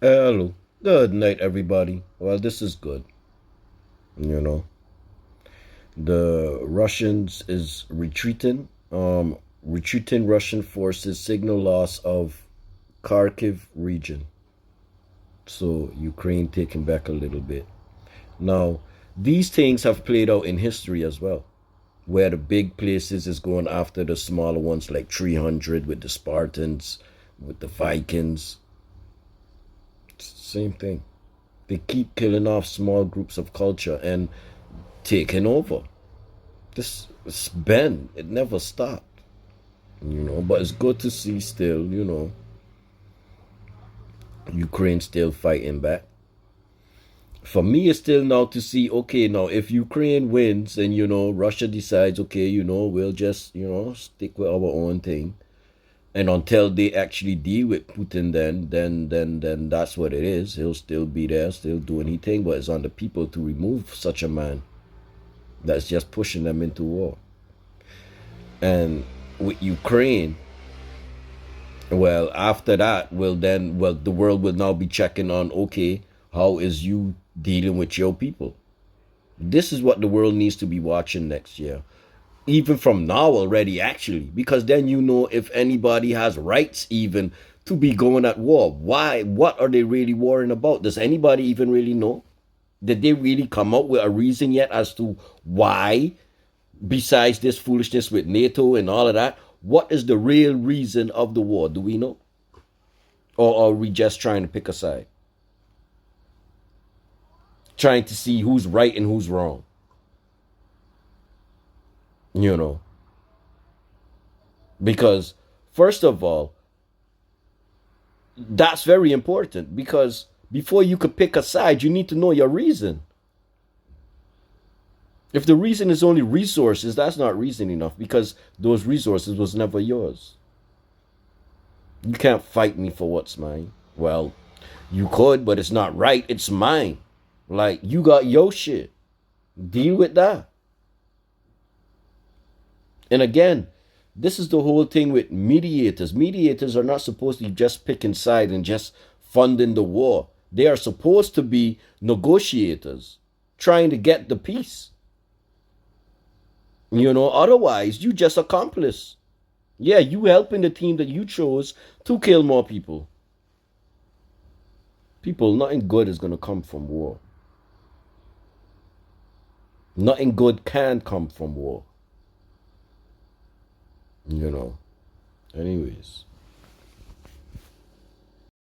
Hello. Good night, everybody. Well, this is good. You know, the Russians is retreating. Retreating Russian forces signal loss of Kharkiv region. So Ukraine taking back a little bit. Now, these things have played out in history as well, where the big places is going after the smaller ones, like 300 with the Spartans, with the Vikings. Same thing. They keep killing off small groups of culture and taking over. This it's been, it never stopped, but it's good to see still, Ukraine still fighting back. For me, it's still now to see, okay, now if Ukraine wins and, Russia decides, okay, we'll just, stick with our own thing. And until they actually deal with Putin, then that's what it is. He'll still be there, still doing his thing, but it's on the people to remove such a man that's just pushing them into war. And with Ukraine, well, after that, the world will now be checking on, okay, how is you dealing with your people? This is what the world needs to be watching next year. Even from now already, actually, because then if anybody has rights even to be going at war. Why? What are they really warring about? Does anybody even really know? Did they really come up with a reason yet as to why, besides this foolishness with NATO and all of that? What is the real reason of the war? Do we know? Or are we just trying to pick a side? Trying to see who's right and who's wrong? You know? Because, first of all, that's very important because before you could pick a side, you need to know your reason. If the reason is only resources, that's not reason enough because those resources was never yours. You can't fight me for what's mine. Well, you could, but it's not right. It's mine. Like, you got your shit. Deal with that. And again, this is the whole thing with mediators. Mediators are not supposed to be just picking side and just funding the war. They are supposed to be negotiators, trying to get the peace. Otherwise, you just accomplice. Yeah, you helping the team that you chose to kill more people. People, nothing good is going to come from war. Nothing good can come from war. Anyways.